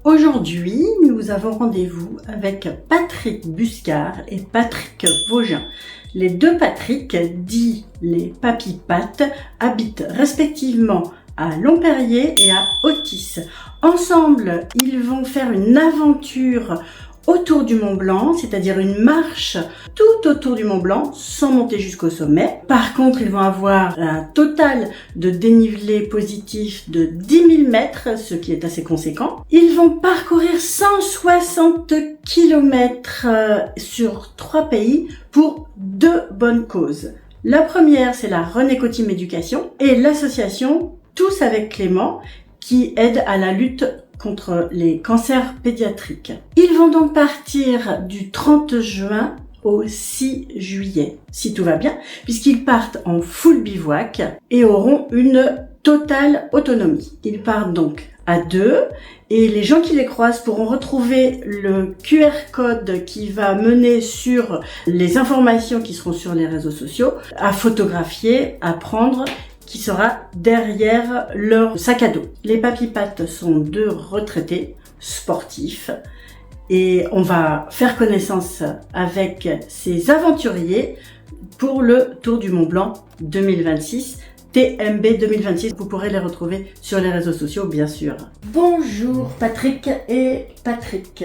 Aujourd'hui, nous avons rendez-vous avec Patrick Buscard et Patrick Vogin. Les deux Patrick, dits les Papy-Pat, habitent respectivement à Lomperrier et à Autis. Ensemble, ils vont faire une aventure autour du Mont Blanc, c'est-à-dire une marche tout autour du Mont Blanc sans monter jusqu'au sommet. Par contre, ils vont avoir un total de dénivelé positif de 10 000 mètres, ce qui est assez conséquent. Ils vont parcourir 160 km sur 3 pays pour 2 bonnes causes. La première, c'est la René Coty Éducation et l'association Tous avec Clément qui aide à la lutte contre les cancers pédiatriques. Ils vont donc partir du 30 juin au 6 juillet, si tout va bien, puisqu'ils partent en full bivouac et auront une totale autonomie. Ils partent donc à 2 et les gens qui les croisent pourront retrouver le QR code qui va mener sur les informations qui seront sur les réseaux sociaux, à photographier, à prendre, qui sera derrière leur sac à dos. Les Papy-Pat sont 2 retraités sportifs et on va faire connaissance avec ces aventuriers pour le Tour du Mont Blanc 2026, TMB 2026. Vous pourrez les retrouver sur les réseaux sociaux, bien sûr. Bonjour Patrick et Patrick.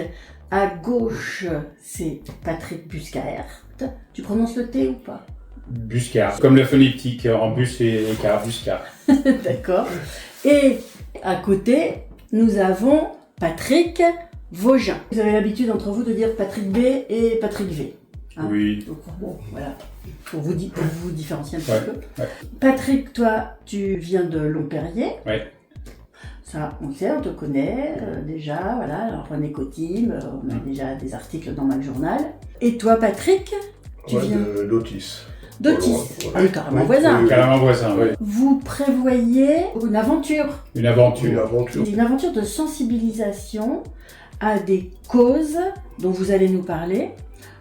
À gauche, c'est Patrick Buscard. Tu prononces le T ou pas ? Buscard, comme le phonétique en bus et car Buscard. D'accord. Et à côté, nous avons Patrick Vogin. Vous avez l'habitude entre vous de dire Patrick B et Patrick V. Hein? Oui. Donc, bon, voilà. Pour vous différencier un petit peu. Ouais. Patrick, toi, tu viens de Lomperrier. Oui. Ça, on sait, on te connaît déjà. Voilà. Alors, René Coty, on a déjà des articles dans Mac Journal. Et toi, Patrick, tu viens d'Autis. D'Autis, Voilà. ah oui, carrément voisin. Carrément voisin, oui. Vous prévoyez une aventure. Une aventure. Une aventure de sensibilisation à des causes dont vous allez nous parler.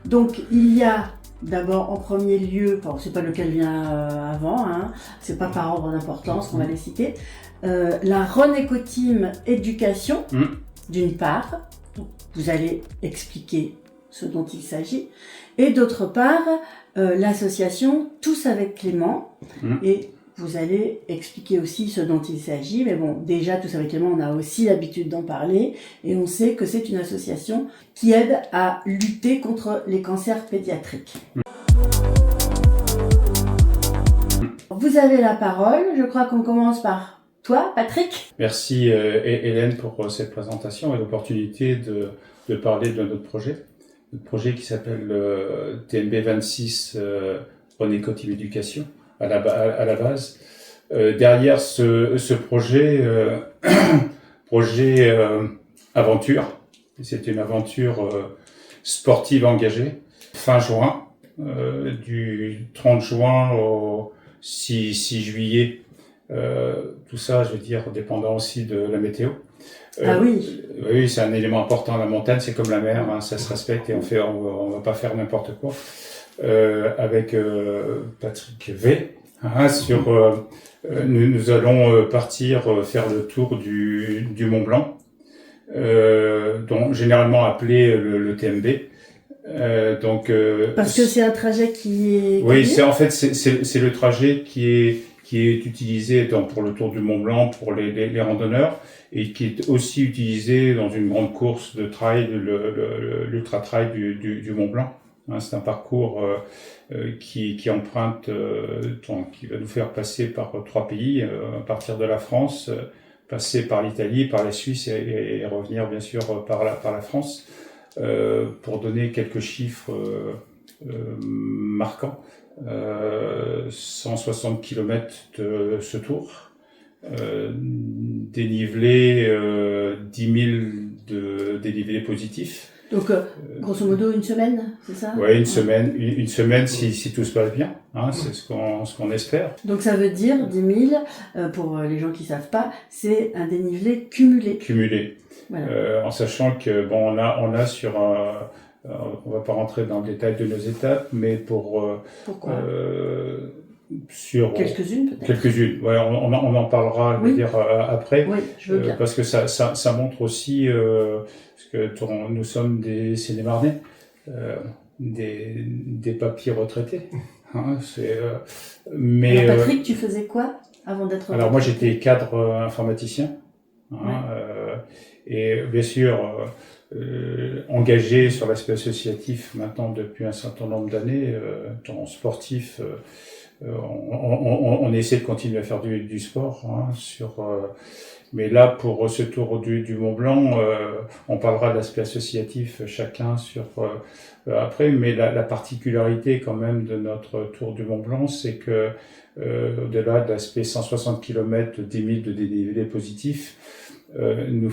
Donc il y a d'abord en premier lieu, enfin, c'est pas lequel vient avant, hein, c'est pas par ordre d'importance qu'on va les citer, la René Coty Éducation, d'une part, donc, vous allez expliquer ce dont il s'agit, et d'autre part, l'association Tous avec Clément, et vous allez expliquer aussi ce dont il s'agit, mais bon, déjà Tous avec Clément, on a aussi l'habitude d'en parler, et on sait que c'est une association qui aide à lutter contre les cancers pédiatriques. Vous avez la parole, je crois qu'on commence par toi, Patrick. Merci Hélène pour cette présentation et l'opportunité de parler de notre projet. Notre projet qui s'appelle TMB 26 René Coty Éducation à la base. Derrière ce projet, projet aventure, c'est une aventure sportive engagée. Fin juin, du 30 juin au 6 juillet, tout ça, je veux dire, dépendant aussi de la météo. Ah oui. Oui, c'est un élément important. La montagne, c'est comme la mer, hein, ça se respecte et on va pas faire n'importe quoi. Avec Patrick V, hein, nous allons partir faire le tour du Mont Blanc, donc généralement appelé le TMB. Parce que c'est un trajet qui est... Oui, c'est le trajet qui est utilisé pour le Tour du Mont Blanc pour les randonneurs et qui est aussi utilisé dans une grande course de trail, l'ultra trail du Mont Blanc. Hein, c'est un parcours qui emprunte, qui va nous faire passer par 3 pays, à partir de la France, passer par l'Italie, par la Suisse et revenir bien sûr par la France. Pour donner quelques chiffres marquants, 160 km de ce tour, dénivelé 10 000 de dénivelé positif. Donc, grosso modo, une semaine, c'est ça ? Oui, une semaine si tout se passe bien, hein, c'est ce qu'on espère. Donc ça veut dire 10 000, pour les gens qui savent pas, c'est un dénivelé cumulé. Cumulé. Voilà. En sachant que bon, on a sur on va pas rentrer dans le détail de nos étapes, mais Pourquoi sur quelques-unes peut-être. Quelques-unes. Ouais, on en parlera, je veux dire, après. Oui, je veux bien. Parce que ça montre aussi parce que nous sommes des Sénémarnais, des papis retraités. Hein, mais alors Patrick, tu faisais quoi avant d'être alors moi j'étais cadre informaticien. Hein, et bien sûr engagé sur l'aspect associatif maintenant depuis un certain nombre d'années, en sportif. On essaie de continuer à faire du sport, hein, mais là pour ce tour du Mont Blanc, on parlera de l'aspect associatif chacun après, mais la particularité quand même de notre tour du Mont Blanc, c'est que au-delà de l'aspect 160 km, 10 000 de dénivelé positif, nous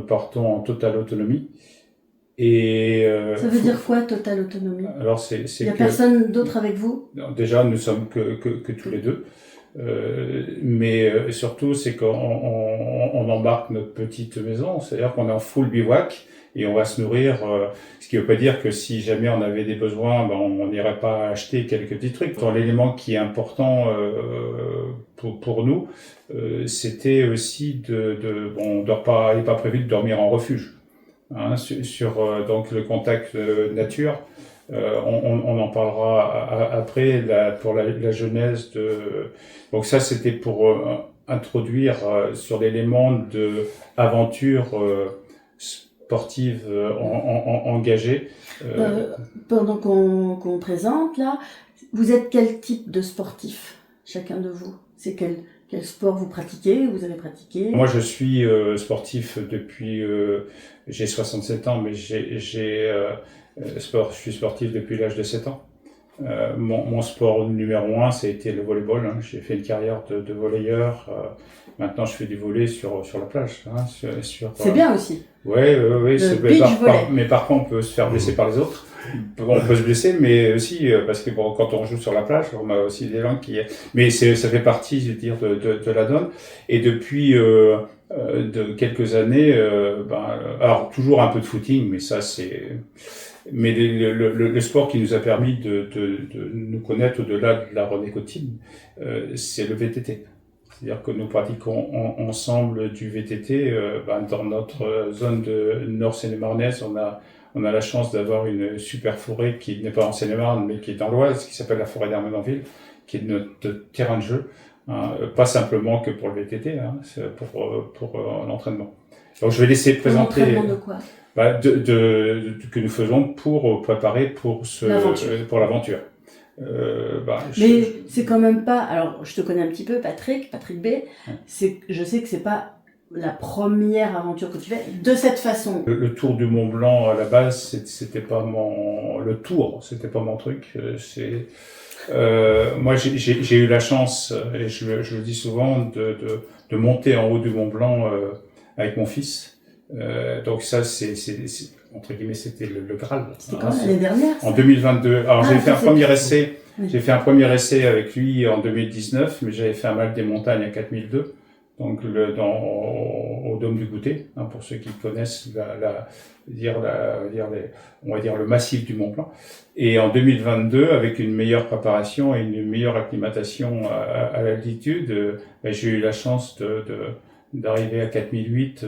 partons en totale autonomie. Et ça veut dire quoi, totale autonomie? Alors il y a personne d'autre avec vous? Déjà, nous sommes que tous les deux. Mais surtout, c'est qu'on embarque notre petite maison, c'est-à-dire qu'on est en full bivouac et on va se nourrir. Ce qui ne veut pas dire que si jamais on avait des besoins, on n'irait pas acheter quelques petits trucs. L'élément qui est important pour nous, c'était aussi il n'est pas prévu de dormir en refuge. Hein, donc le contact nature, on en parlera après pour la genèse donc ça c'était pour introduire sur l'élément de aventure sportive engagée. Pendant qu'on présente là, vous êtes quel type de sportif, chacun de vous? C'est quel sport vous pratiquez, vous avez pratiqué? Moi, je suis sportif depuis... j'ai 67 ans, mais je suis sportif depuis l'âge de 7 ans. Mon sport numéro 1, ça a été le volleyball. Hein. J'ai fait une carrière de volleyeur. Maintenant, je fais du volley sur la plage. Hein, c'est bien aussi. Oui. Mais par contre, on peut se faire blesser par les autres. On peut se blesser, mais aussi parce que quand on joue sur la plage, on a aussi des gens qui. Mais ça fait partie, je veux dire, de la donne. Et depuis de quelques années, alors toujours un peu de footing, mais ça c'est. Mais le sport qui nous a permis de nous connaître au-delà de la renécotine, c'est le VTT. C'est-à-dire que nous pratiquons ensemble du VTT. Dans notre zone de Nord Seine-et-Marnaise, on a la chance d'avoir une super forêt qui n'est pas en Seine-et-Marne, mais qui est dans l'Oise, qui s'appelle la forêt d'Ermenonville, qui est notre terrain de jeu. Hein, pas simplement que pour le VTT, hein, c'est pour l'entraînement. Donc je vais laisser présenter. L'entraînement de quoi? Que nous faisons pour préparer pour l'aventure. Mais c'est quand même pas. Alors, je te connais un petit peu, Patrick B. Je sais que c'est pas la première aventure que tu fais de cette façon. Le tour du Mont Blanc à la base, c'était pas c'était pas mon truc. Moi, j'ai eu la chance, et je le dis souvent, de monter en haut du Mont Blanc avec mon fils. Donc ça, c'est entre guillemets, c'était le Graal. C'était quand l'année dernière? En 2022. Alors j'ai fait un premier essai. Oui. J'ai fait un premier essai avec lui en 2019, mais j'avais fait un Mal des Montagnes à 4002, donc au Dôme du Goûter, hein, pour ceux qui connaissent on va dire le massif du Mont Blanc. Et en 2022, avec une meilleure préparation et une meilleure acclimatation à l'altitude, j'ai eu la chance d'arriver à 4008.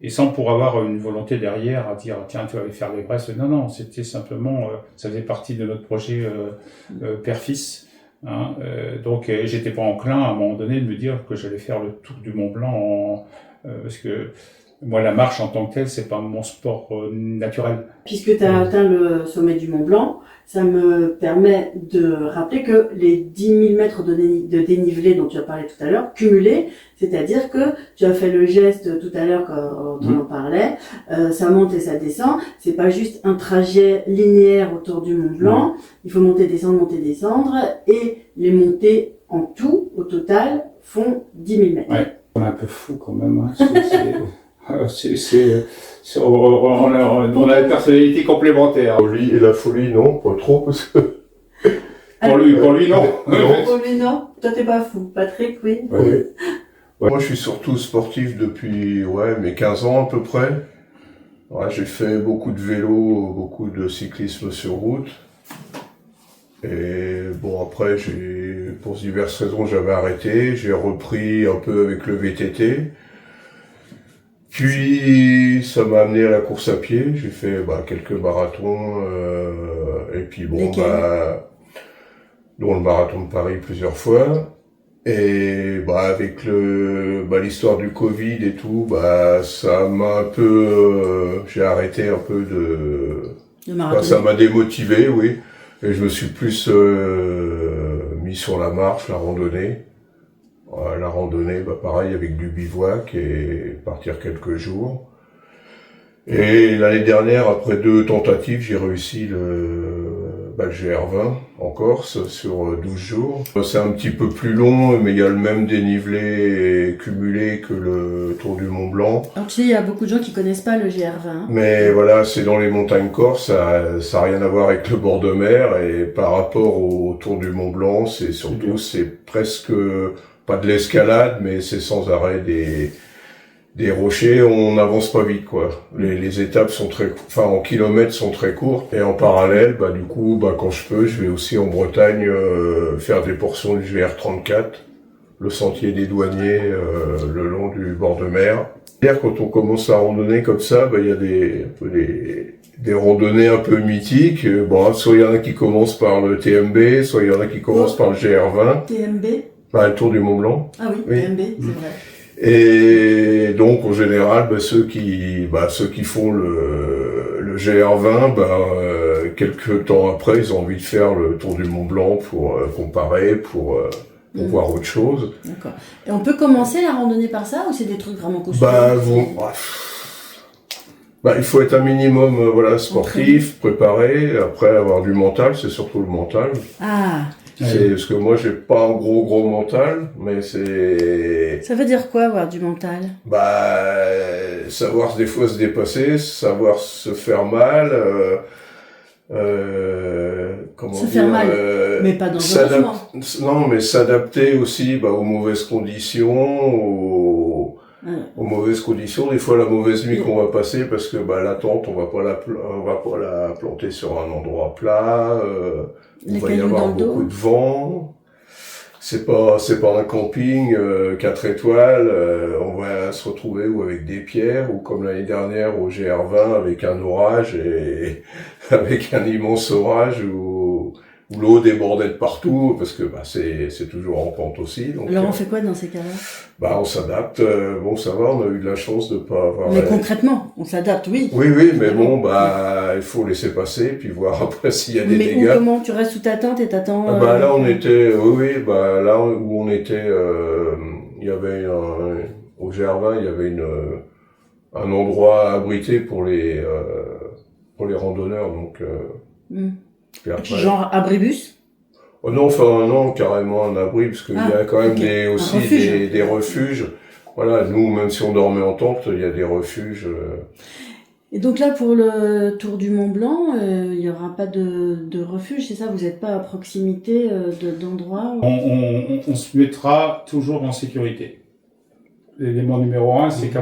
Et sans pour avoir une volonté derrière à dire tiens tu vas aller faire l'Everest. Non, c'était simplement ça faisait partie de notre projet père-fils. Hein, donc j'étais pas enclin à un moment donné de me dire que j'allais faire le tour du Mont Blanc parce que moi la marche en tant que telle c'est pas mon sport naturel. Puisque tu as atteint le sommet du Mont Blanc, ça me permet de rappeler que les 10 000 mètres de dénivelé dont tu as parlé tout à l'heure, cumulés, c'est-à-dire que tu as fait le geste tout à l'heure quand on en parlait, ça monte et ça descend, c'est pas juste un trajet linéaire autour du Mont Blanc, il faut monter, descendre, et les montées en tout, au total, font 10 000 mètres. Ouais, on est un peu fou quand même, hein. On a une personnalité complémentaire. Et la folie, non, pas trop, parce que... Pour lui, non. Pour lui, non. Toi, t'es pas fou. Patrick, oui. Oui. Ouais, moi, je suis surtout sportif depuis, mes 15 ans à peu près. Ouais, j'ai fait beaucoup de vélo, beaucoup de cyclisme sur route. Et bon, après, j'ai pour diverses raisons, j'avais arrêté. J'ai repris un peu avec le VTT. Puis, ça m'a amené à la course à pied. J'ai fait quelques marathons. Et puis dont le marathon de Paris plusieurs fois. Et avec l'histoire du Covid et tout, ça m'a un peu... j'ai arrêté un peu ça m'a démotivé, oui. Et je me suis plus mis sur la marche, la randonnée. La randonnée, pareil, avec du bivouac et partir quelques jours. Et l'année dernière, après 2 tentatives, j'ai réussi le GR20 en Corse sur 12 jours. C'est un petit peu plus long, mais il y a le même dénivelé cumulé que le Tour du Mont Blanc. Alors tu sais, il y a beaucoup de gens qui connaissent pas le GR20. Mais voilà, c'est dans les montagnes corses, ça a rien à voir avec le bord de mer. Et par rapport au Tour du Mont Blanc, c'est presque pas de l'escalade, mais c'est sans arrêt des rochers, on n'avance pas vite, quoi. Les étapes sont en kilomètres sont très courtes. Et en parallèle, du coup, quand je peux, je vais aussi en Bretagne, faire des portions du GR34, le sentier des douaniers, le long du bord de mer. Quand on commence à randonner comme ça, il y a des randonnées un peu mythiques. Soit il y en a qui commencent par le TMB, soit il y en a qui commencent par le GR20. TMB? Le Tour du Mont Blanc. Ah oui, TMB, c'est vrai. Et donc en général, ceux qui font le GR20, quelques temps après, ils ont envie de faire le Tour du Mont Blanc pour comparer, pour voir autre chose. D'accord. Et on peut commencer la randonnée par ça ou c'est des trucs vraiment costauds? Il faut être un minimum sportif, préparé. Après avoir du mental, c'est surtout le mental. Ah. Parce que moi j'ai pas un gros mental, mais c'est... Ça veut dire quoi avoir du mental? Savoir des fois se dépasser, savoir se faire mal, faire mal, mais pas dangereusement. Non, mais s'adapter aussi aux mauvaises conditions, aux mauvaises conditions. Des fois la mauvaise nuit qu'on va passer parce que la tente on va pas la planter sur un endroit plat. Il va y avoir beaucoup de vent. C'est pas un camping 4 étoiles. On va se retrouver avec des pierres ou comme l'année dernière au GR20 avec un orage et avec un immense orage où l'eau débordait de partout parce que c'est toujours en pente aussi. Donc, alors on fait quoi dans ces cas-là? On s'adapte. Ça va, on a eu de la chance de pas avoir... Mais concrètement, on s'adapte, oui. Oui, mais il faut laisser passer puis voir après s'il y a des dégâts. Mais comment? Tu restes sous ta tente et t'attends... Là on était... là où on était, il y avait au GR20, il y avait un endroit abrité pour les randonneurs, donc... Puis après, genre abribus? Oh non, carrément un abri, parce qu'il y a quand même des refuges. Voilà, nous, même si on dormait en tente, il y a des refuges. Et donc là, pour le Tour du Mont Blanc, il n'y aura pas de refuge, c'est ça? Vous n'êtes pas à proximité d'endroits on se mettra toujours en sécurité. L'élément numéro 1, c'est qu'il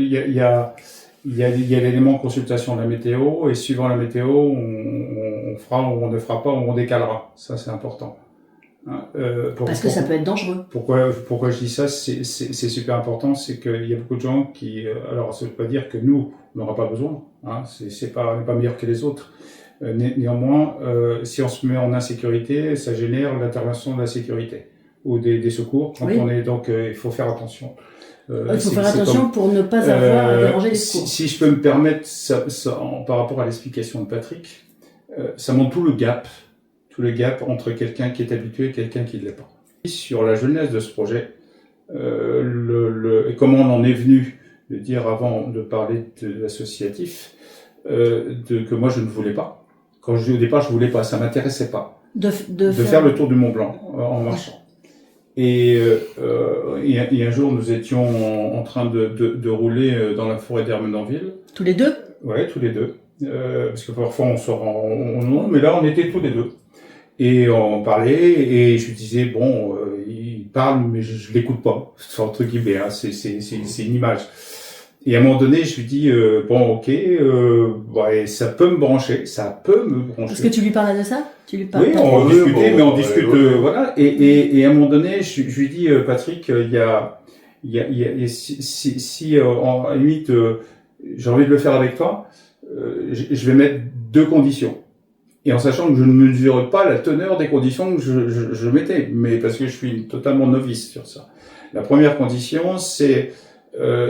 y a l'élément consultation de la météo, et suivant la météo, on fera ou on ne fera pas, ou on décalera. Ça, c'est important. Parce que ça peut être dangereux. Pourquoi je dis ça? C'est super important, c'est qu'il y a beaucoup de gens qui... alors, ça ne veut pas dire que nous, on n'aura pas besoin. On n'est pas meilleur que les autres. Néanmoins, si on se met en insécurité, ça génère l'intervention de la sécurité ou des secours. Donc, il faut faire attention. Il faut faire attention pour ne pas avoir à déranger les secours. Si je peux me permettre, par rapport à l'explication de Patrick, ça montre tout le gap entre quelqu'un qui est habitué et quelqu'un qui ne l'est pas. Sur la jeunesse de ce projet, et comment on en est venu de dire avant de parler de l'associatif, que moi je ne voulais pas. Quand je dis au départ, je voulais pas, ça m'intéressait pas. De faire le tour du Mont Blanc en marchant. Et un jour, nous étions en train de rouler dans la forêt d'Ermenonville. Tous les deux? Ouais, tous les deux. Parce que parfois on sort non, mais là on était tous les deux. Et on parlait, et je disais, il parle, mais je l'écoute pas. C'est entre guillemets, c'est une image. Et à un moment donné, je lui dis bon, ok, ouais, ça peut me brancher. Est-ce que tu lui parlais de ça? Tu lui parles Oui, pas on trop? discutait, bon, mais on discute, voilà. Et à un moment donné, je lui dis, Patrick, si en à la limite, j'ai envie de le faire avec toi, je vais mettre 2 conditions. Et en sachant que je ne mesure pas la teneur des conditions que je mettais, mais parce que je suis totalement novice sur ça. La première condition, c'est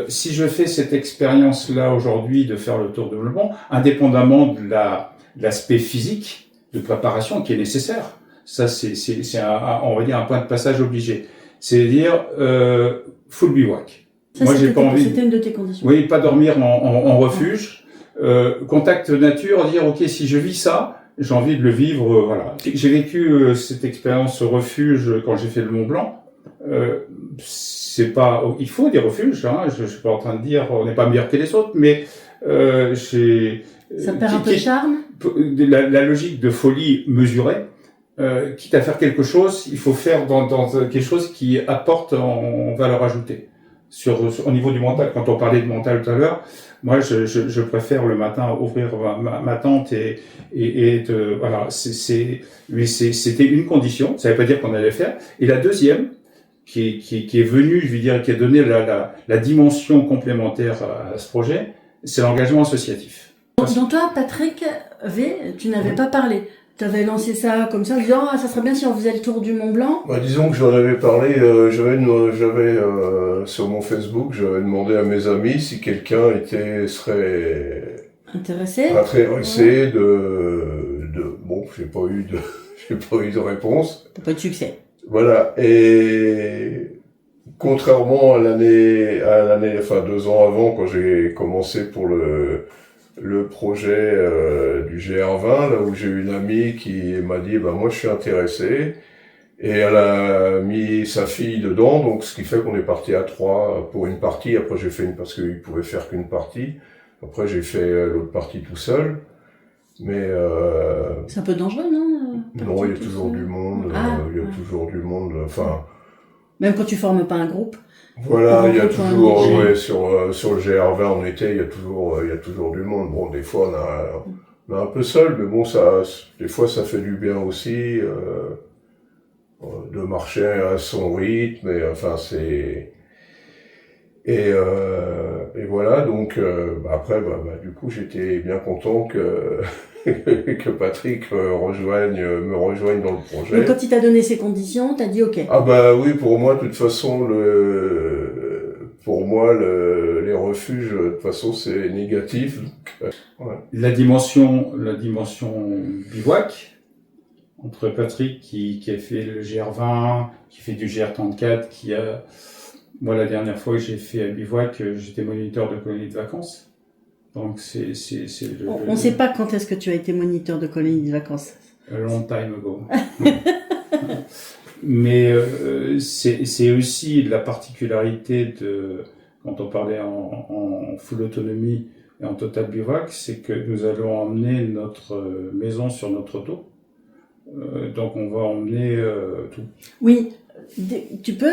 si je fais cette expérience-là aujourd'hui de faire le tour de Mont-Blanc, indépendamment de l'aspect physique de préparation qui est nécessaire, ça c'est on va dire un point de passage obligé. C'est-à-dire full bivouac. Ça, Moi, j'ai pas envie. C'était une de tes conditions. Oui, pas dormir en refuge. Contact nature, dire ok, si je vis ça, j'ai envie de le vivre. Voilà. J'ai vécu cette expérience refuge quand j'ai fait le Mont Blanc. C'est pas, il faut des refuges. Hein, je suis pas en train de dire on n'est pas meilleur que les autres, mais ça perd un peu de charme. La logique de folie mesurée. Quitte à faire quelque chose, il faut faire dans quelque chose qui apporte en valeur ajoutée. Au niveau du mental, quand on parlait de mental tout à l'heure, moi je préfère le matin ouvrir ma tente et voilà, mais c'était une condition, ça veut pas dire qu'on allait faire. Et la deuxième qui est venue, je veux dire, qui a donné la dimension complémentaire à ce projet, c'est l'engagement associatif. Donc toi, Patrick tu n'avais pas parlé. Tu avais lancé ça comme ça en disant ça serait bien si on faisait le tour du Mont Blanc. Bah, disons que j'en avais parlé, j'avais sur mon Facebook, j'avais demandé à mes amis si quelqu'un serait intéressé bon, j'ai pas eu de réponse. T'as pas eu de succès. Voilà. Et contrairement à l'année, enfin 2 ans avant, quand j'ai commencé pour le projet du GR20, là où j'ai une amie qui m'a dit bah moi je suis intéressé, et elle a mis sa fille dedans, donc ce qui fait qu'on est parti à 3 pour une partie. Après j'ai fait parce qu'il pouvait faire qu'une partie. Après j'ai fait l'autre partie tout seul. Mais c'est un peu dangereux, non? Non, il y a toujours du monde. Toujours du monde. Enfin. Même quand tu formes pas un groupe. Voilà, il y a toujours, sur le GR20 en été, il y a toujours du monde. Bon, des fois on est un peu seul, mais bon, des fois ça fait du bien aussi de marcher à son rythme. Et enfin, et voilà. Donc après, du coup, j'étais bien content que Patrick me rejoigne dans le projet. Donc quand il t'a donné ces conditions, t'as dit ok. Ah bah oui, pour moi, de toute façon, les refuges, de toute façon, c'est négatif. Donc, ouais. La dimension bivouac, entre Patrick qui a fait le GR20, qui fait du GR34, moi la dernière fois que j'ai fait un bivouac, j'étais moniteur de colonie de vacances. Donc on ne sait pas quand est-ce que tu as été moniteur de colonie de vacances. A long time ago. Mais c'est aussi la particularité quand on parlait en full autonomie et en total bivouac, c'est que nous allons emmener notre maison sur notre dos. Donc on va emmener tout. Oui. Tu peux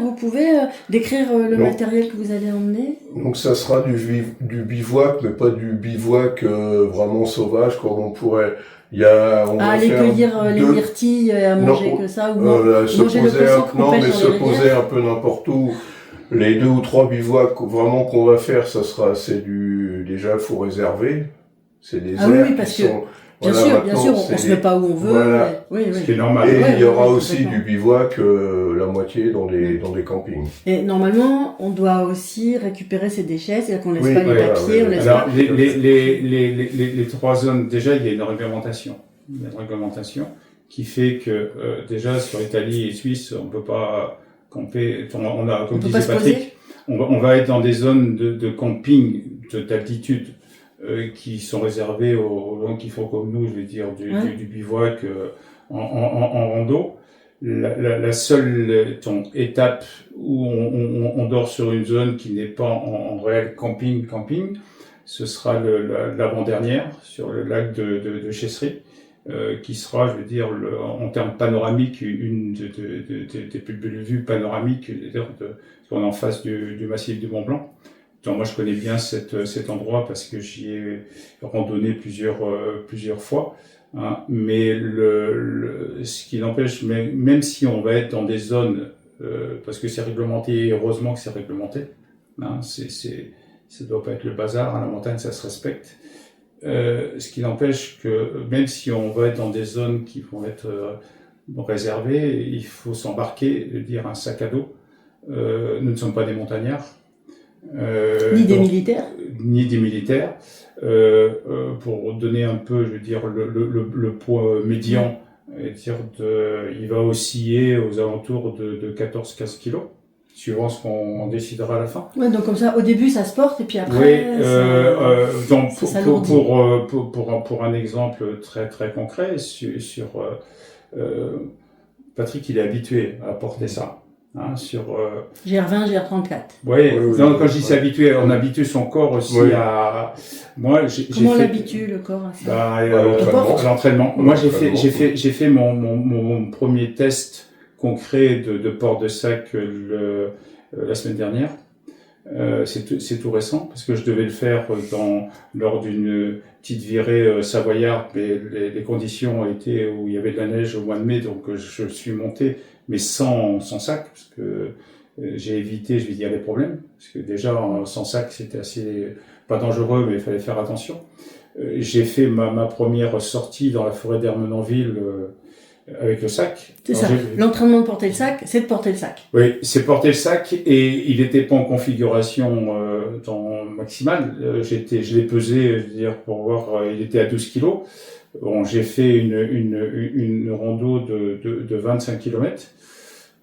vous pouvez décrire le matériel que vous allez emmener? Donc ça sera du bivouac, mais pas du bivouac vraiment sauvage, comme on pourrait. Aller cueillir les myrtilles et à manger que ça, ou manger le poisson qu'on pêche dans les rivières. Se poser un peu n'importe où. Les 2 ou 3 bivouacs vraiment qu'on va faire, déjà faut réserver. C'est des aires oui, parce que bien sûr, on se met pas où on veut. Voilà. Oui. C'est normal. Et il y aura aussi du bivouac, la moitié dans des campings. Et normalement, on doit aussi récupérer ses déchets, c'est-à-dire qu'on laisse pas les papiers, on laisse pas. Alors, les 3 zones, déjà, il y a une réglementation. Il y a une réglementation qui fait que, déjà, sur Italie et Suisse, on peut pas camper, comme disait Patrick, on va être dans des zones de camping d'altitude. Qui sont réservés aux gens qui font comme nous, je veux dire, du bivouac en rando. La seule étape où on dort sur une zone qui n'est pas en réel camping, ce sera l'avant-dernière, sur le lac de Chessery, qui sera, je veux dire, en termes panoramiques, une des plus belles vues panoramiques, qu'on est en face du massif du Mont Blanc. donc moi je connais bien cet endroit parce que j'y ai randonné plusieurs fois. Hein, mais ce qui n'empêche, même si on va être dans des zones, parce que c'est réglementé, et heureusement que c'est réglementé, hein, ça doit pas être le bazar, à la montagne ça se respecte. Ce qui n'empêche que même si on va être dans des zones qui vont être réservées, il faut s'embarquer, dire un sac à dos. Nous ne sommes pas des montagnards. Ni des militaires. Ni des militaires. Pour donner un peu, je veux dire, le poids médian, il va osciller aux alentours de 14-15 kilos, suivant ce qu'on décidera à la fin. Ouais, donc comme ça, au début, ça se porte, et puis après, donc pour un exemple très très concret sur Patrick, il est habitué à porter ça. Hein, GR20, GR34. Oui, quand je dis c'est habitué, on habitue son corps aussi à. Moi, comment on l'habitue le corps à ça? L'entraînement. Moi, j'ai fait mon premier test concret de port de sac la semaine dernière. C'est tout récent parce que je devais le faire lors d'une petite virée savoyarde, mais les conditions étaient où il y avait de la neige au mois de mai, donc je suis monté, mais sans sac, parce que j'ai évité, je vais dire, les problèmes, parce que déjà sans sac c'était assez pas dangereux, mais il fallait faire attention. J'ai fait ma première sortie dans la forêt d'Ermenonville avec le sac. C'est ça. L'entraînement de porter le sac, c'est de porter le sac. Oui, c'est porter le sac et il n'était pas en configuration maximale. Je l'ai pesé, je veux dire, pour voir, il était à 12 kilos. Bon, j'ai fait une rando de 25 km.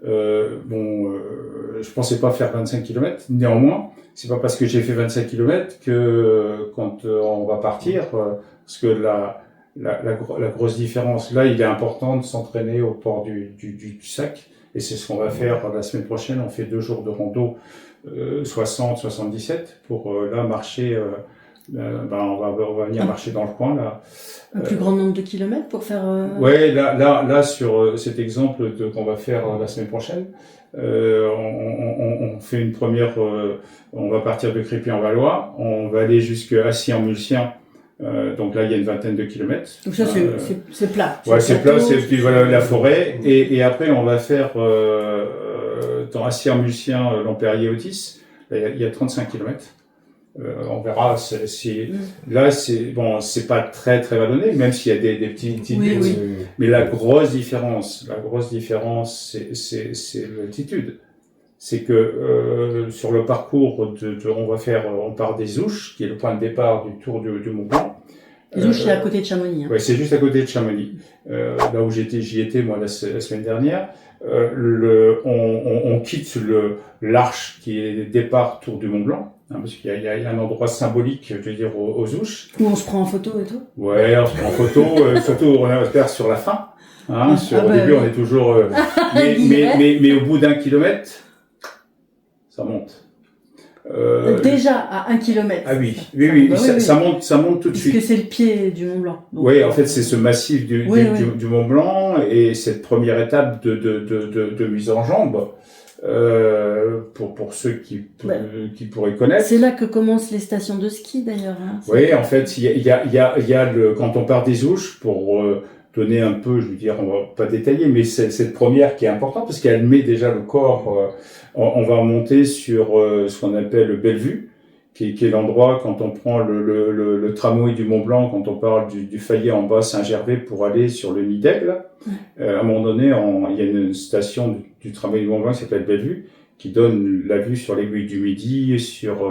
Je pensais pas faire 25 km. Néanmoins, c'est pas parce que j'ai fait 25 km que quand on va partir, parce que la grosse différence, là, il est important de s'entraîner au port du sac, et c'est ce qu'on va faire la semaine prochaine. On fait 2 jours de rando 60-77 pour là marcher. On va venir marcher dans le coin là. Un plus grand nombre de kilomètres pour faire. Ouais, là sur cet exemple qu'on va faire la semaine prochaine, on fait une première. On va partir de Crépy-en-Valois, on va aller jusqu'à Assy-en-Mulcien. Donc là, il y a une vingtaine de kilomètres. Donc ça, c'est plat. Ouais, c'est plat, c'est puis voilà la forêt. Et après, on va faire dans Assy-en-Mulcien, Lampérier-Otis. Il y a 35 kilomètres. On verra. Là, c'est pas très très vallonné, même s'il y a des petites. Oui. Mais la grosse différence, c'est l'altitude. C'est que sur le parcours on part des Ouches, qui est le point de départ du tour du Mont Blanc. Les Ouches, c'est à côté de Chamonix. Hein. Ouais, c'est juste à côté de Chamonix. Là où j'y étais moi la semaine dernière. On quitte l'arche qui est le départ tour du Mont Blanc, hein, parce qu'il y a un endroit symbolique, je veux dire, aux Ouches. Où on se prend en photo et tout. Ouais, on se prend en photo, surtout on va faire sur la fin. Hein, au début, on est toujours. Mais au bout d'1 kilomètre, ça monte. Déjà à 1 kilomètre. Ah oui, ça monte tout de suite. Parce que c'est le pied du Mont Blanc. Oui, en fait, c'est ce massif du Mont Blanc et cette première étape de mise en jambe pour ceux qui pourraient connaître. C'est là que commencent les stations de ski d'ailleurs. Hein. Oui, en fait, il y a quand on part des Ouches pour donner un peu, je veux dire, on va pas détailler, mais c'est cette première qui est importante parce qu'elle met déjà le corps. On va monter sur ce qu'on appelle le Bellevue, qui est l'endroit quand on prend le tramway du Mont Blanc, quand on parle du Fayet en bas Saint-Gervais pour aller sur le Nid d'Aigle. À un moment donné, il y a une station du tramway du Mont Blanc qui s'appelle Bellevue, qui donne la vue sur l'aiguille du Midi, sur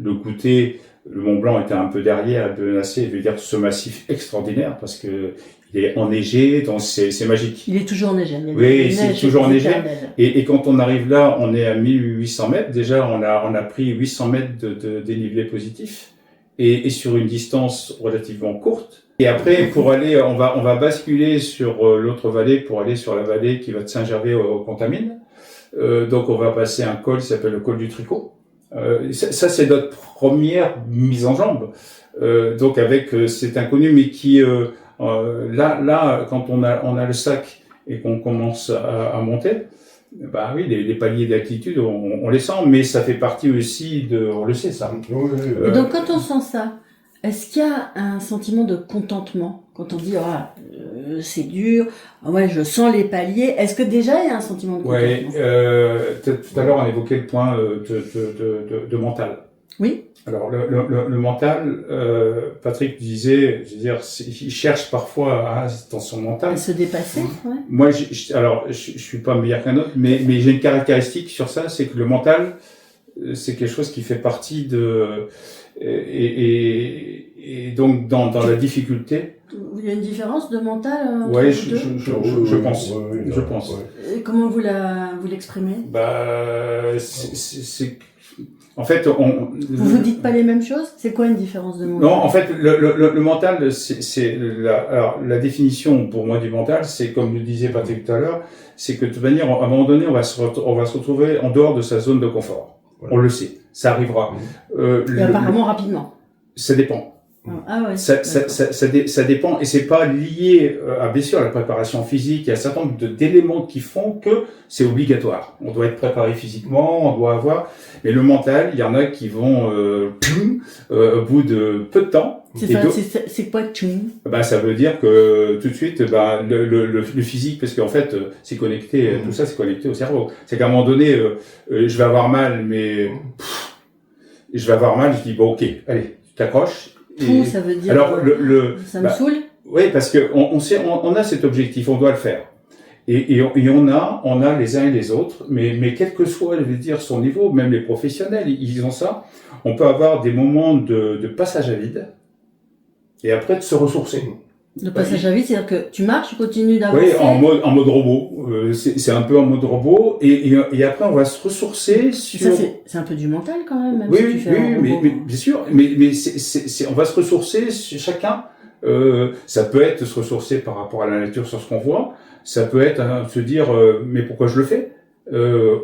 le Goûter. Le Mont Blanc était un peu derrière, un peu menacé, je veux dire ce massif extraordinaire parce que il est enneigé, donc c'est magique. Il est toujours enneigé. Oui, c'est toujours enneigé. Et quand on arrive là, on est à 1800 mètres. Déjà, on a pris 800 mètres de dénivelé positif et sur une distance relativement courte. Et après, pour aller, on va basculer sur l'autre vallée pour aller sur la vallée qui va de Saint-Gervais au Contamine. Donc, on va passer un col qui s'appelle le col du Tricot. Ça, c'est notre première mise en jambe. Donc, avec cet inconnu, mais qui là, quand on a le sac et qu'on commence à monter, Bah oui, les paliers d'altitude, on les sent, mais ça fait partie aussi on le sait ça. Et donc quand on sent ça, est-ce qu'il y a un sentiment de contentement quand on dit c'est dur, ouais je sens les paliers, est-ce que déjà il y a un sentiment de contentement? Tout à l'heure on évoquait le point de mental. Oui. Alors le mental, Patrick disait, je veux dire, il cherche parfois dans son mental à se dépasser. Ouais. Moi, je suis pas meilleur qu'un autre, mais j'ai une caractéristique sur ça, c'est que le mental, c'est quelque chose qui fait partie et donc dans la difficulté. Il y a une différence de mental entre ouais, vous deux je pense. Je pense. Et comment vous l'exprimez? En fait, vous dites pas les mêmes choses? C'est quoi une différence de mental? Non, en fait, le mental, c'est la définition pour moi du mental, c'est comme le disait Patrick tout à l'heure, c'est que de toute manière, à un moment donné, on va se retrouver en dehors de sa zone de confort. Ouais. On le sait, ça arrivera. Et apparemment rapidement. Ça dépend. Ah ouais. Ça dépend, et c'est pas lié à bien sûr la préparation physique. Il y a un certain nombre d'éléments qui font que c'est obligatoire. On doit être préparé physiquement, on doit avoir. Mais le mental, il y en a qui vont au bout de peu de temps. C'est quoi tchoum? Ça veut dire que tout de suite, le physique, parce qu'en fait, c'est connecté, tout ça, c'est connecté au cerveau. C'est qu'à un moment donné, je vais avoir mal, mais je vais avoir mal. Je dis bon, ok, allez, tu t'accroches. Ça veut dire. Alors ça me saoule. Oui, parce que on a cet objectif, on doit le faire. Et on a les uns et les autres, mais quel que soit, je veux dire, son niveau, même les professionnels, ils ont ça. On peut avoir des moments de passage à vide, et après de se ressourcer. Le passage à vide, c'est-à-dire que tu marches, tu continues d'avancer. Oui, en mode robot. C'est un peu en mode robot, et après on va se ressourcer sur. Ça c'est un peu du mental quand même. Oui, mais bien sûr, mais on va se ressourcer chacun. Ça peut être se ressourcer par rapport à la nature sur ce qu'on voit. Ça peut être se dire mais pourquoi je le fais,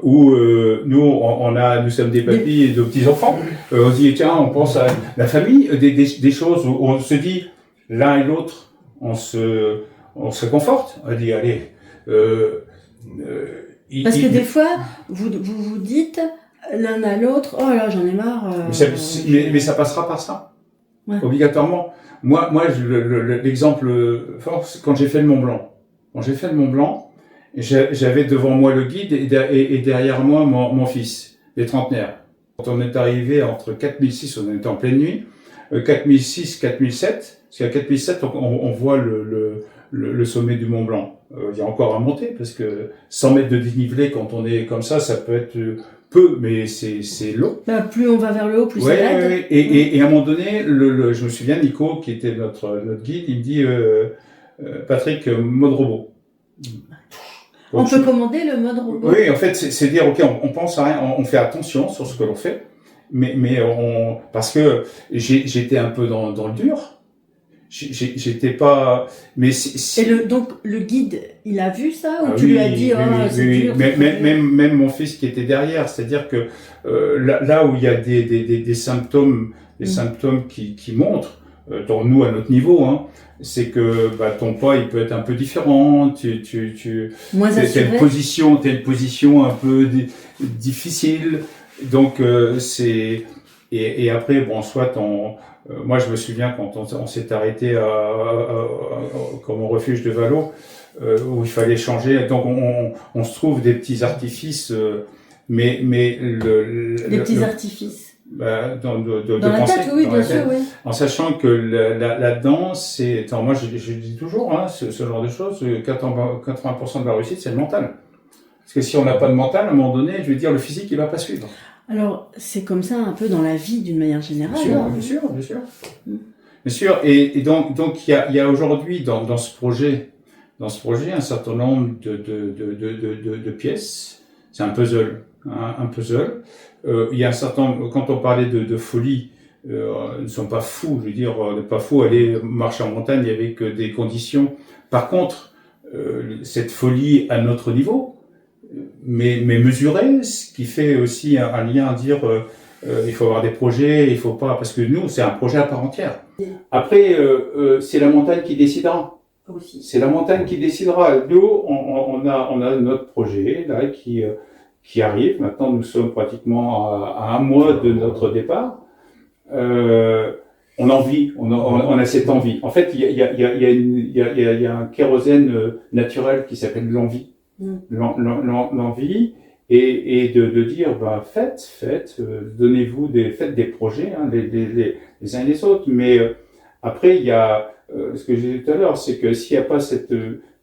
ou nous sommes des papis et de petits enfants. On se dit tiens, on pense à la famille, des choses où on se dit l'un et l'autre. On se conforte. On dit allez. Parce que des fois, vous dites l'un à l'autre, oh là j'en ai marre. Mais ça passera par ça, ouais. Obligatoirement. Moi, l'exemple fort, c'est quand j'ai fait le Mont Blanc. Quand j'ai fait le Mont Blanc, j'avais devant moi le guide et derrière moi mon fils, les trentenaires. Quand on est arrivé entre 4006, on était en pleine nuit, 4006, 4007. Parce qu'à 4007, on voit le sommet du Mont Blanc. Il y a encore à monter, parce que 100 mètres de dénivelé, quand on est comme ça peut être peu, mais c'est long. Plus on va vers le haut, plus c'est raide. Ouais. Et à un moment donné, je me souviens, Nico, qui était notre guide, il me dit, Patrick, mode robot. On peut commander le mode robot? Oui, en fait, c'est dire, ok, on pense à rien, on fait attention sur ce que l'on fait, mais parce que j'étais un peu dans le dur. J'étais pas, mais donc le guide, il a vu ça ou tu lui as dit c'est dur? Même mon fils qui était derrière, c'est-à-dire que là où il y a des symptômes, symptômes qui montrent, dans nous à notre niveau, hein, c'est que ton poids il peut être un peu différent, t'as une position un peu difficile, donc c'est et après soit moi, je me souviens quand on s'est arrêté comme au refuge de Vallot, où il fallait changer. Donc, on se trouve des petits artifices, mais des petits artifices. De la pensée, tête, oui, bien sûr, oui. En sachant que là-dedans, moi, je dis toujours, hein, ce genre de choses, 80% de la réussite, c'est le mental. Parce que si on n'a pas de mental, à un moment donné, je veux dire, le physique, il va pas suivre. Alors, c'est comme ça un peu dans la vie d'une manière générale. Bien sûr. Et donc il y a aujourd'hui dans ce projet un certain nombre de pièces. C'est un puzzle, hein, un puzzle. Il y a un certain nombre, quand on parlait de folie, ne sont pas fous. Je veux dire, pas fous aller marcher en montagne avec des conditions. Par contre, cette folie à notre niveau. Mais mesurer, ce qui fait aussi un lien à dire il faut avoir des projets, il faut pas, parce que nous c'est un projet à part entière. Après c'est la montagne qui décidera. aussi. C'est la montagne qui décidera. Nous, on a notre projet là qui arrive. Maintenant, nous sommes pratiquement à un mois de notre départ. On a envie, on a cette envie. En fait, il y a un kérosène naturel qui s'appelle l'envie. L'envie et de dire, bah, faites, faites des projets, hein, les uns et les autres. Mais après, il y a ce que j'ai dit tout à l'heure, c'est que s'il n'y a pas cette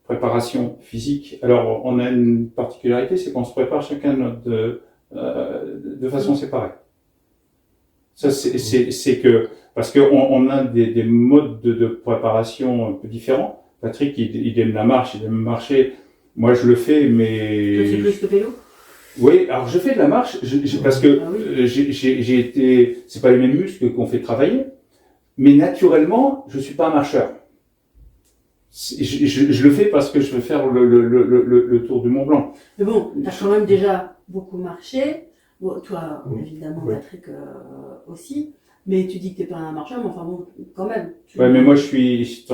préparation physique, alors on a une particularité, c'est qu'on se prépare chacun de façon séparée. Ça, c'est que parce que on a des modes de préparation un peu différents. Patrick, il aime la marche, il aime marcher. Moi, je le fais, mais. Toi, tu fais plus que vélo? Oui, alors je fais de la marche, parce que j'ai été. C'est pas les mêmes muscles qu'on fait travailler, mais naturellement, je suis pas un marcheur. Je le fais parce que je veux faire le tour du Mont Blanc. Mais bon, t'as quand même déjà beaucoup marché. Bon, toi, évidemment, oui. Patrick aussi. Mais tu dis que t'es pas un marcheur, mais enfin bon, quand même. Ouais, mais moi je suis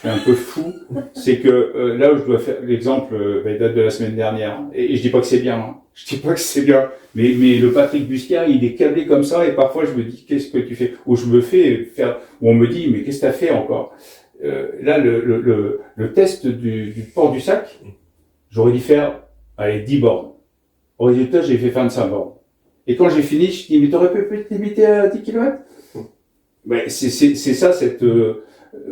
un peu fou. C'est que là où je dois faire l'exemple, il date de la semaine dernière. Et je dis pas que c'est bien. Hein. Je dis pas que c'est bien. Mais le Patrick Busquard, il est câblé comme ça. Et parfois je me dis, qu'est-ce que tu fais? Ou je me fais faire. Ou on me dit, mais qu'est-ce que t'as fait encore? Là, le test du port du sac, j'aurais dû faire 10 bornes. Au résultat, j'ai fait 25 bornes. Et quand j'ai fini, je dis, mais t'aurais pu te limiter à 10 km? Mais c'est ça,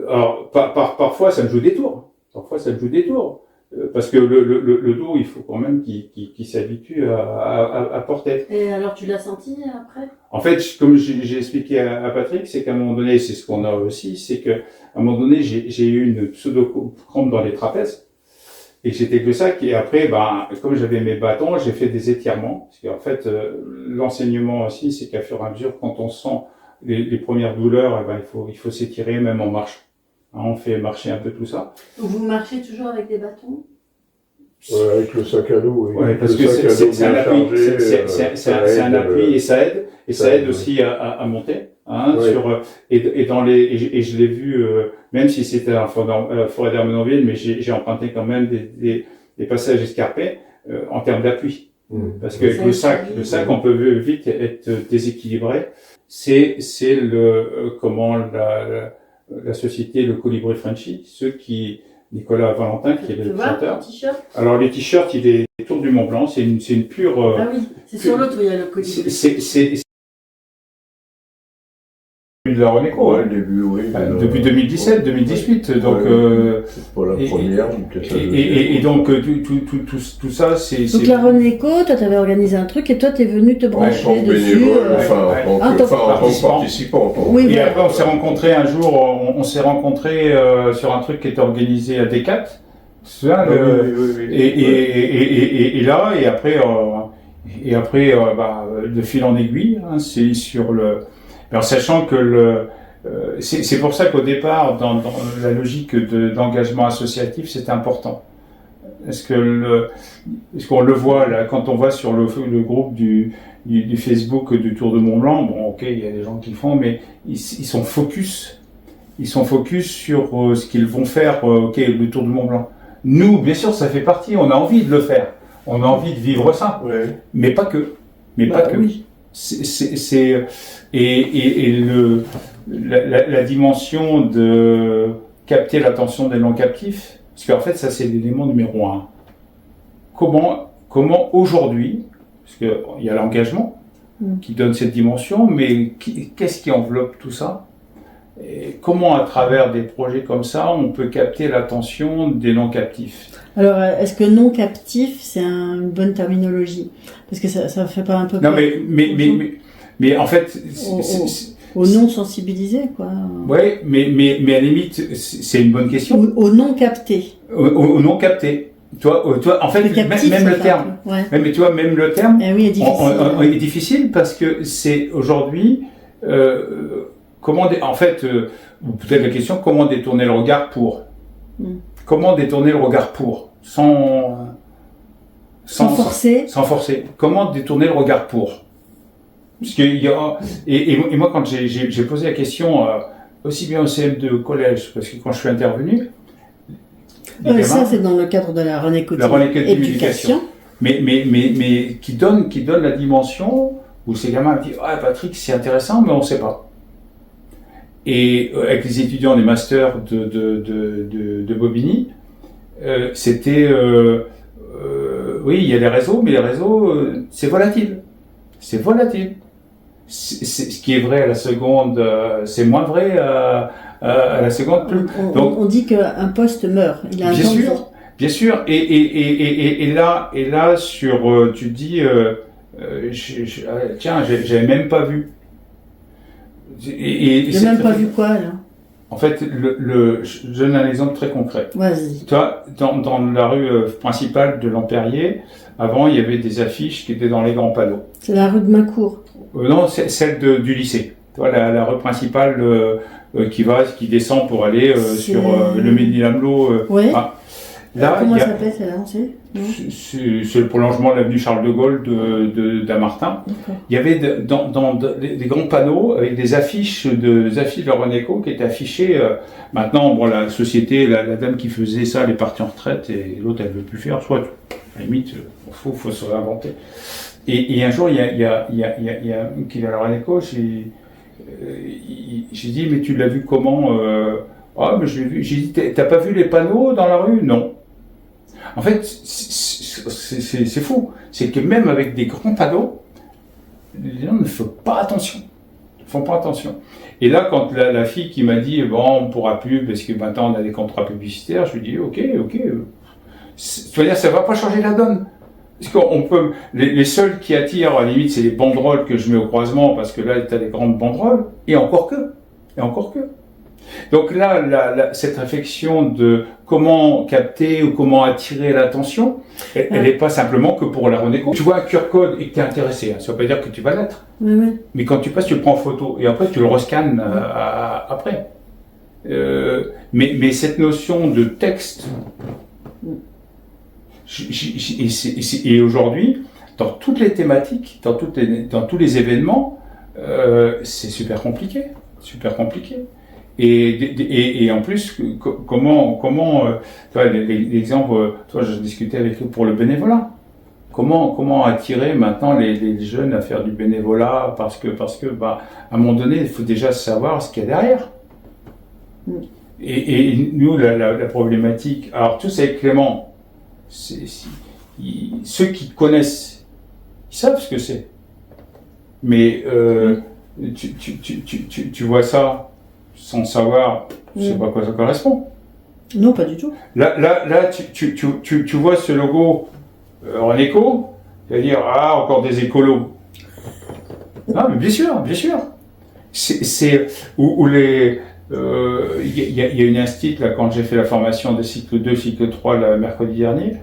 alors, parfois, ça me joue des tours. Parce que le dos, il faut quand même qu'il s'habitue à porter. Et alors, tu l'as senti après? En fait, comme j'ai expliqué à Patrick, c'est qu'à un moment donné, c'est ce qu'on a aussi, c'est qu'à un moment donné, j'ai eu une pseudo-crampe dans les trapèzes. Et que j'étais que ça, et après, comme j'avais mes bâtons, j'ai fait des étirements. Parce qu'en fait, l'enseignement aussi, c'est qu'à fur et à mesure, quand on sent les premières douleurs, il faut s'étirer même en marche. Hein, on fait marcher un peu tout ça. Donc vous marchez toujours avec des bâtons? Avec le sac à dos, oui. Ouais, parce que c'est un appui, c'est un appui et ça aide. Et ça aide aussi à monter. Hein, oui. Et je l'ai vu, même si c'était en forêt d'Armenonville, mais j'ai emprunté quand même des passages escarpés en termes d'appui. Parce que le sac, on peut vite être déséquilibré. C'est comment la société, le Colibri Frenchy, Nicolas Valentin, qui est le chanteur. Alors les t-shirts, il est Tour du Mont Blanc, c'est une pure. Ah oui, c'est sur l'autre où il y a le Colibri. C'est de la Renéco, ouais, début, oui. Depuis 2017, 2018, donc. C'est pas la première, peut-être. Et donc tout ça, c'est. Donc la Renéco, toi, t'avais organisé un truc et toi, t'es venu te brancher en tant que dessus. bénévole, en tant que participant. Oui, et après, on s'est rencontrés un jour. On s'est rencontrés sur un truc qui était organisé à Decat. Ça, et là, et après, de fil en aiguille, hein, c'est sur le. Alors, sachant que c'est pour ça qu'au départ, dans la logique d'engagement associatif, c'est important. Est-ce qu'on le voit là, quand on voit sur le groupe du Facebook du Tour de Mont Blanc, bon, ok, il y a des gens qui le font, mais ils sont focus sur ce qu'ils vont faire, ok, le Tour du Mont Blanc. Nous, bien sûr, ça fait partie, on a envie de le faire, on a envie de vivre ça, mais pas que, Oui. La dimension de capter l'attention des non captifs, parce qu'en fait ça c'est l'élément numéro 1. Comment aujourd'hui, parce que il y a l'engagement qui donne cette dimension, mais qu'est-ce qui enveloppe tout ça? Et comment à travers des projets comme ça on peut capter l'attention des non captifs? Alors, est-ce que non captif, c'est une bonne terminologie? Parce que ça fait pas un peu Non, mais en fait, au non sensibilisé, quoi. Ouais, mais à la limite, c'est une bonne question. Au non capté. Au non capté. Toi, en fait, captif, même le terme. Ouais. Mais tu vois, même le terme. Oui, est difficile. Est difficile parce que c'est aujourd'hui, en fait, peut-être la question, comment détourner le regard pour? Comment détourner le regard pour? Sans forcer. Sans forcer. Comment détourner le regard pour? Parce que et moi, quand j'ai posé la question, aussi bien au CM2, au collège, parce que quand je suis intervenu, ça c'est dans le cadre de la René Coty éducation. Mais qui donne la dimension où ces gamins me disent « Ah Patrick, c'est intéressant, mais on ne sait pas ». Et avec les étudiants des masters de Bobigny, c'était... oui, il y a les réseaux, mais les réseaux, c'est volatile. C'est volatile. Ce qui est vrai à la seconde, c'est moins vrai à la seconde. On dit qu'un poste meurt. Il a un bien sûr. Et là sur, tu dis, tiens, j'avais même pas vu. J'ai même pas vu quoi là. En fait, je donne un exemple très concret. Vas-y. Toi, dans la rue principale de Lampérier, avant, il y avait des affiches qui étaient dans les grands panneaux. C'est la rue de Macourt. Non, c'est celle du lycée. Toi, la rue principale qui descend pour aller sur le Ménil-Amelot. Ouais. Là, comment ça s'appelle celle-là, c'est le prolongement de l'avenue Charles de Gaulle d'Amartin. Il y avait dans des grands panneaux avec des affiches de la Renéco qui étaient affichées. Maintenant, bon, la société, la dame qui faisait ça, elle est partie en retraite et l'autre, elle veut plus faire. Soit, à la limite, faut se réinventer. Et un jour, il y a un qui est à la Renéco, j'ai dit, mais tu l'as vu comment Ah, mais je l'ai vu. J'ai dit, t'as pas vu les panneaux dans la rue? Non. En fait, c'est fou. C'est que même avec des grands panneaux, les gens ne font pas attention. Et là, quand la fille qui m'a dit, bon, on pourra plus, parce que maintenant on a des contrats publicitaires, je lui dis, ok. C'est-à-dire, ça va pas changer la donne. Parce qu'on peut, les seuls qui attirent, à la limite, c'est les banderoles que je mets au croisement, parce que là, tu as des grandes banderoles, et encore que. Donc là, cette réflexion de comment capter ou comment attirer l'attention, elle n'est pas simplement que pour la Renéco. Tu vois un QR code et que tu es intéressé, ça ne veut pas dire que tu vas l'être. Oui. Mais quand tu passes, tu le prends en photo, et après tu le rescannes après. Mais cette notion de texte... Et aujourd'hui, dans toutes les thématiques, dans tous les événements, c'est super compliqué. Et en plus, comment toi, l'exemple, toi, je discutais avec eux pour le bénévolat. Comment attirer maintenant les jeunes à faire du bénévolat parce que à un moment donné, il faut déjà savoir ce qu'il y a derrière. Et nous, la problématique, alors tous avec Clément, ceux qui connaissent, ils savent ce que c'est. Mais tu vois ça sans savoir, je sais pas à quoi ça correspond. Non, pas du tout. Là tu vois ce logo Renéco, c'est-à-dire encore des écolos. Non, mais bien sûr. C'est où les il y a une institut là quand j'ai fait la formation de cycle 2, cycle 3 le mercredi dernier.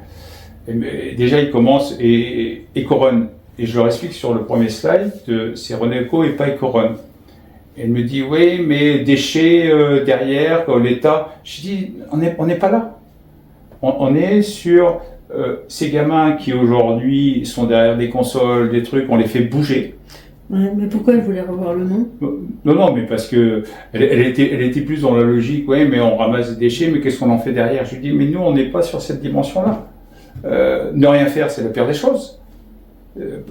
Déjà ils commencent et Coronne. Et je leur explique sur le premier slide que c'est Renéco et pas Coronne. Elle me dit oui, mais déchets derrière l'État. Je dis on n'est pas là. On est sur ces gamins qui aujourd'hui sont derrière des consoles, des trucs, on les fait bouger. Ouais, mais pourquoi elle voulait revoir le nom? Non, mais parce que elle était plus dans la logique. Oui, mais on ramasse des déchets, mais qu'est-ce qu'on en fait derrière? Je lui dis mais nous on n'est pas sur cette dimension-là. Ne rien faire, c'est la pire des choses.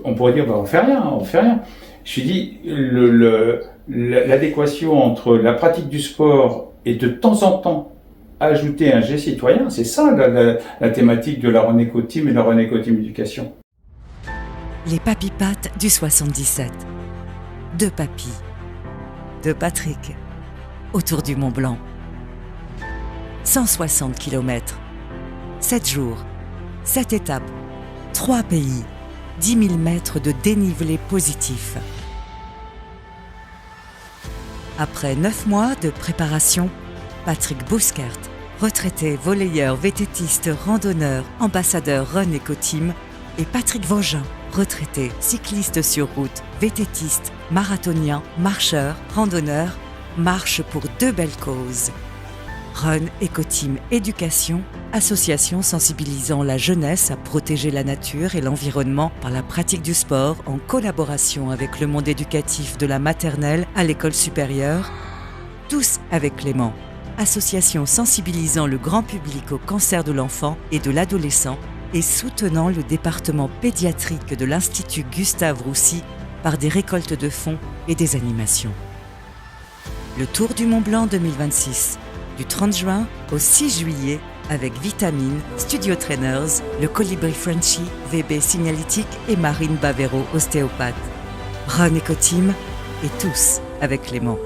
On pourrait dire on fait rien. Je lui dis l'adéquation entre la pratique du sport et de temps en temps ajouter un geste citoyen, c'est ça la thématique de la Renéco Team et de la Renéco Team Éducation. Les papis-pattes du 77. Deux papis. De Patrick. Autour du Mont Blanc. 160 km. 7 jours. 7 étapes. 3 pays. 10 000 mètres de dénivelé positif. Après 9 mois de préparation, Patrick Bousquert, retraité volleyeur, vététiste, randonneur, ambassadeur Renéco Team, et Patrick Vogin, retraité cycliste sur route, vététiste, marathonien, marcheur, randonneur, marche pour 2 belles causes. Run Éco-Team Éducation, association sensibilisant la jeunesse à protéger la nature et l'environnement par la pratique du sport en collaboration avec le monde éducatif de la maternelle à l'école supérieure. Tous avec Clément, association sensibilisant le grand public au cancer de l'enfant et de l'adolescent et soutenant le département pédiatrique de l'Institut Gustave Roussy par des récoltes de fonds et des animations. Le Tour du Mont Blanc 2026, du 30 juin au 6 juillet, avec Vitamine, Studio Trainers, le Colibri Frenchy, VB Signalétique et Marine Bavero, ostéopathe. Ron Ecoteam et tous avec Clément.